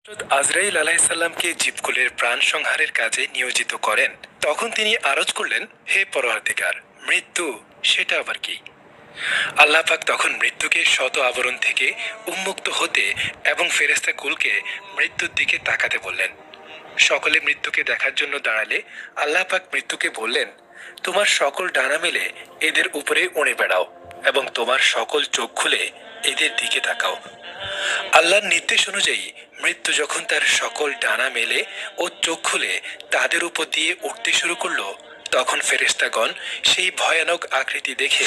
হযরত আজরাইল আলাইহিসসালামকে জীবকুলের প্রাণ সংহারের কাজে নিয়োজিত করেন, তখন তিনি আরজ করলেন, হে পরওয়ারদিগার, মৃত্যু সেটা আবার কি? আল্লাহ পাক তখন মৃত্যুকে শত আবরণ থেকে উন্মুক্ত হতে এবং ফেরেশতা কুলকে মৃত্যুর দিকে তাকাতে বললেন। সকলে মৃত্যুকে দেখার জন্য দাঁড়ালে আল্লাহ পাক মৃত্যুকে বললেন, তোমার সকল ডানা মেলে এদের উপরে উড়ে বেড়াও এবং তোমার সকল চোখ খুলে এদের দিকে তাকাও। আল্লাহর নির্দেশ অনুযায়ী মৃত্যু যখন তার সকল ডানা মেলে ও চোখ খুলে তাদের উপর দিয়ে উঠতে শুরু করলো, তখন ফেরেশতাগণ সেই ভয়ানক আকৃতি দেখে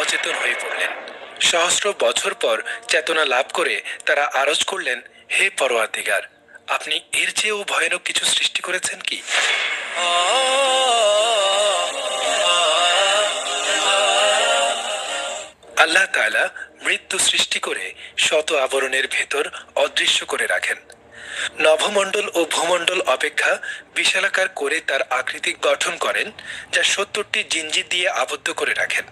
অচেতন হয়ে পড়লেন। সহস্র বছর পর চেতনা লাভ করে তারা আরজ করলেন, হে পরওয়ারদিগার, আপনি এর চেয়েও ভয়ানক কিছু সৃষ্টি করেছেন কি? আল্লাহ তাআলা মৃত্যু সৃষ্টি করে শত আবরণের ভেতর অদৃশ্য করে রাখেন। নভমণ্ডল ও ভূমণ্ডল অপেক্ষা বিশালাকার করে তার আকৃতি গঠন করেন, যা ৭০টি জিনজির দিয়ে আবদ্ধ করে রাখেন।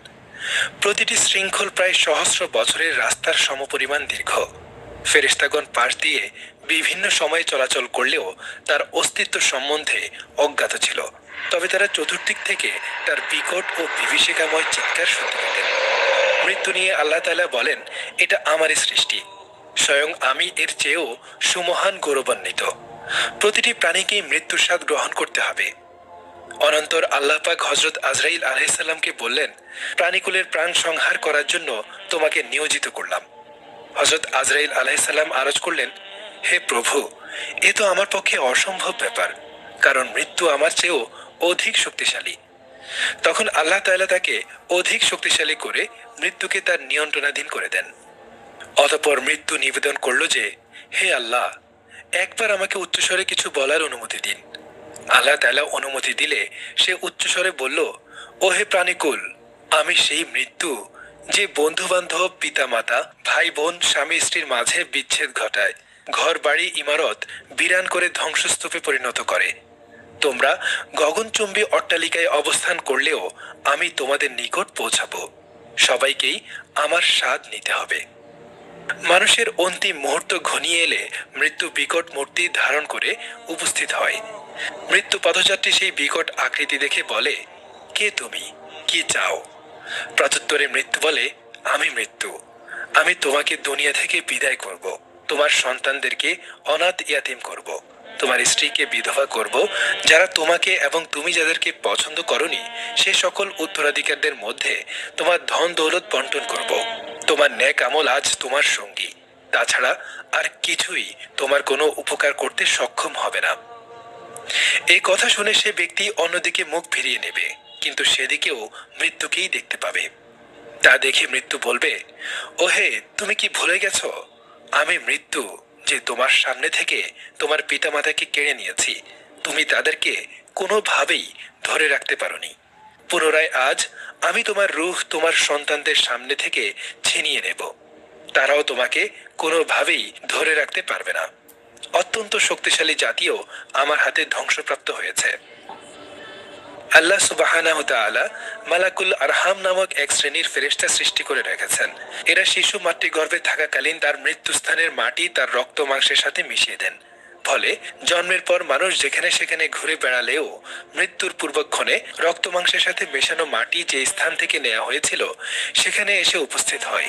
প্রতিটি শৃঙ্খল প্রায় সহস্র বছরের রাস্তার সমপরিমাণ দীর্ঘ। ফেরেশতাগণ পাশ দিয়ে বিভিন্ন সময়ে চলাচল করলেও তার অস্তিত্ব সম্বন্ধে অজ্ঞাত ছিল। তবে তারা চতুর্দিক থেকে তার বিকট ও বিভীষিকাময় চিৎকার শুনতে পেতেন। মৃত্যু নিয়ে আল্লাহ তাআলা বলেন, এটা আমারই সৃষ্টি, স্বয়ং আমি এর চেয়েও সুমহান গৌরবান্বিত। প্রতিটি প্রাণীকেই মৃত্যুর স্বাদ গ্রহণ করতে হবে। অনন্তর আল্লাহ পাক হযরত আজরাইল আলাইহিসসালামকে বললেন, প্রাণীকুলের প্রাণ সংহার করার জন্য তোমাকে নিয়োজিত করলাম। হযরত আজরাইল আলাইহিসসালাম আরজ করলেন, হে প্রভু, এ তো আমার পক্ষে অসম্ভব ব্যাপার, কারণ মৃত্যু আমার চেয়েও অধিক শক্তিশালী। তখন আল্লাহ তাআলা তাকে অধিক শক্তিশালী করে মৃত্যুকে তার নিয়ন্ত্রণাধীন করে দেন। অতঃপর মৃত্যু নিবেদন করল যে, হে আল্লাহ, একবার আমাকে উচ্চস্বরে কিছু বলার অনুমতি দিন। আল্লাহ তাআলা অনুমতি দিলে সে উচ্চস্বরে বলল, ও হে প্রাণীকুল, আমি সেই মৃত্যু যে বন্ধু বান্ধব, পিতা মাতা, ভাই বোন, স্বামী স্ত্রীর মাঝে বিচ্ছেদ ঘটায়, ঘর বাড়ি ইমারত বিরান করে ধ্বংসস্তূপে পরিণত করে। তোমরা গগনচুম্বী অট্টালিকায় অবস্থান করলেও আমি তোমাদের নিকট পৌঁছাবো। সবাইকেই আমার স্বাদ নিতে হবে। মানুষের অন্তিম মুহূর্ত ঘনিয়ে এলে মৃত্যু বিকট মূর্তি ধারণ করে উপস্থিত হয়। মৃত্যু পথযাত্রী সেই বিকট আকৃতি দেখে বলে, কে তুমি, কি চাও? প্রত্যুত্তরে মৃত্যু বলে, আমি মৃত্যু, আমি তোমাকে দুনিয়া থেকে বিদায় করব, তোমার সন্তানদেরকে অনাথ ইয়াতিম করব, তোমার স্ত্রীকে বিধবা করব, যারা তোমাকে এবং তুমি যাদেরকে পছন্দ করনি সে সকল উত্তরাধিকারদের মধ্যে তোমার ধন দৌলত বন্টন করব। তোমার নেক আমল আজ তোমার সঙ্গী, তাছাড়া আর কিছুই তোমার কোনো উপকার করতে সক্ষম হবে না। এই কথা শুনে সে ব্যক্তি অন্যদিকে মুখ ফিরিয়ে নেবে, কিন্তু সেদিকেও মৃত্যুকেই দেখতে পাবে। তা দেখে মৃত্যু বলবে, ওহে, তুমি কি ভুলে গেছ, আমি মৃত্যু, যে তোমার সামনে থেকে তোমার পিতামাতাকে কেড়ে নিয়েছি। তুমি তাদেরকে কোনোভাবেই ধরে রাখতে পারোনি। পুনরায় আজ আমি তোমার রূহ তোমার সন্তানদের সামনে থেকে ছিনিয়ে নেব। তারাও তোমাকে কোনোভাবেই ধরে রাখতে পারবে না। অত্যন্ত শক্তিশালী জাতিও আমার হাতে ধ্বংসপ্রাপ্ত হয়েছে। আল্লাহ সুবহানাহু তাআলা মালাকুল আরহাম নামক এক শ্রেণীর ফেরেশতা সৃষ্টি করে রেখেছেন। এরা শিশু মাতৃগর্ভে থাকাকালীন তার মৃত্যুস্থানের মাটি তার রক্ত মাংসের সাথে মিশিয়ে দেন। ফলে জন্মের পর মানুষ যেখানে সেখানে ঘুরে বেড়ালেও মৃত্যুর পূর্বক্ষণে রক্ত মাংসের সাথে মেশানো মাটি যে স্থান থেকে নেওয়া হয়েছিল সেখানে এসে উপস্থিত হয়।